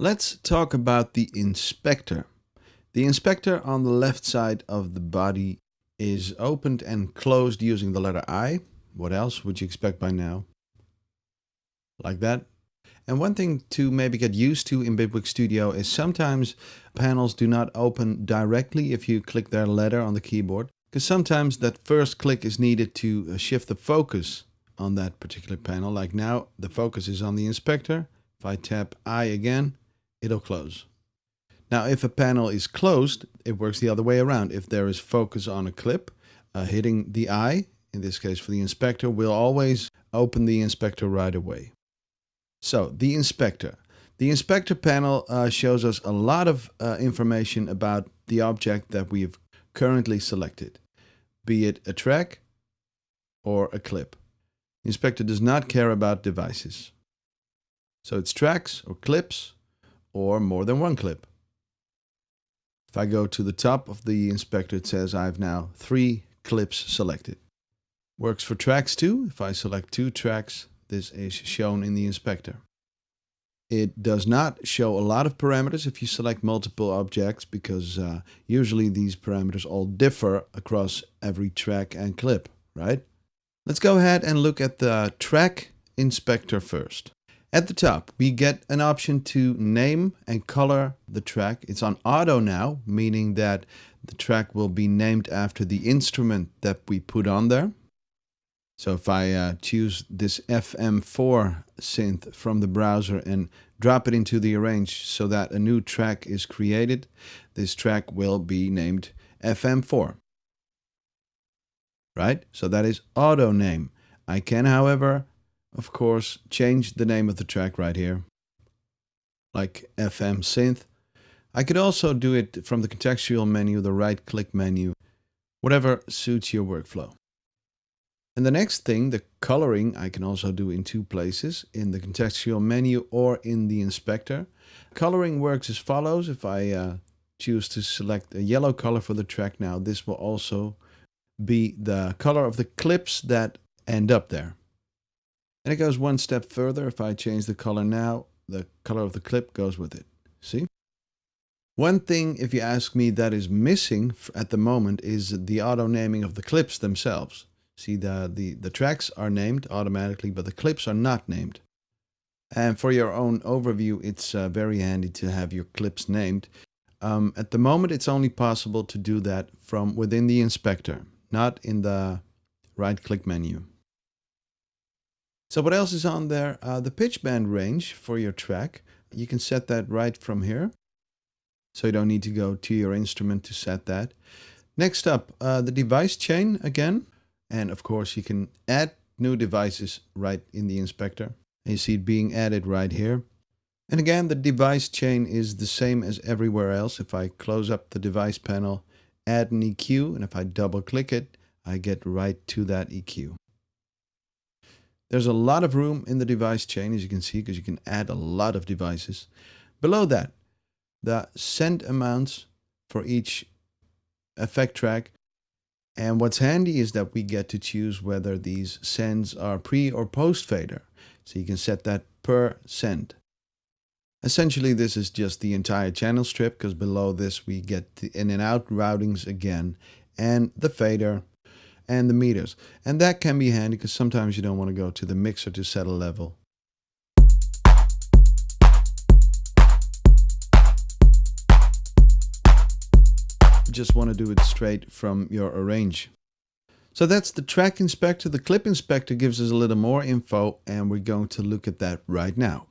Let's talk about the inspector. The inspector on the left side of the body is opened and closed using the letter I. What else would you expect by now? Like that. And one thing to maybe get used to in Bitwig Studio is sometimes panels do not open directly if you click their letter on the keyboard, because sometimes that first click is needed to shift the focus on that particular panel. Like now, the focus is on the inspector. If I tap I again, it'll close. Now, if a panel is closed, it works the other way around. If there is focus on a clip, hitting the I, in this case for the inspector, will always open the inspector right away. So, the inspector. The inspector panel shows us a lot of information about the object that we have currently selected, be it a track or a clip. The inspector does not care about devices. So it's tracks or clips or more than one clip. If I go to the top of the inspector, it says I have now 3 clips selected. Works for tracks too. If I select 2 tracks, this is shown in the inspector. It does not show a lot of parameters if you select multiple objects, because usually these parameters all differ across every track and clip, right? Let's go ahead and look at the track inspector first. At the top, we get an option to name and color the track. It's on auto now, meaning that the track will be named after the instrument that we put on there. So if I choose this FM4 synth from the browser and drop it into the arrange so that a new track is created, this track will be named FM4. Right? So that is auto name. I can, however, of course, change the name of the track right here, like FM synth. I could also do it from the contextual menu, the right-click menu, whatever suits your workflow. And the next thing, the coloring, I can also do in 2 places, in the contextual menu or in the inspector. Coloring works as follows. If I choose to select a yellow color for the track now, this will also be the color of the clips that end up there. And it goes one step further. If I change the color now, the color of the clip goes with it. See? One thing, if you ask me, that is missing at the moment is the auto naming of the clips themselves. See, the tracks are named automatically, but the clips are not named. And for your own overview, it's very handy to have your clips named. At the moment, it's only possible to do that from within the inspector, not in the right-click menu. So what else is on there? The pitch band range for your track. You can set that right from here. So you don't need to go to your instrument to set that. Next up, the device chain again. And of course, you can add new devices right in the inspector. And you see it being added right here. And again, the device chain is the same as everywhere else. If I close up the device panel, add an EQ, and if I double click it, I get right to that EQ. There's a lot of room in the device chain, as you can see, because you can add a lot of devices. Below that, the send amounts for each effect track. And what's handy is that we get to choose whether these sends are pre or post fader. So you can set that per send. Essentially, this is just the entire channel strip, because below this we get the in and out routings again, and the fader, and the meters. And that can be handy because sometimes you don't want to go to the mixer to set a level. You just want to do it straight from your arrange. So that's the track inspector. The clip inspector gives us a little more info, and we're going to look at that right now.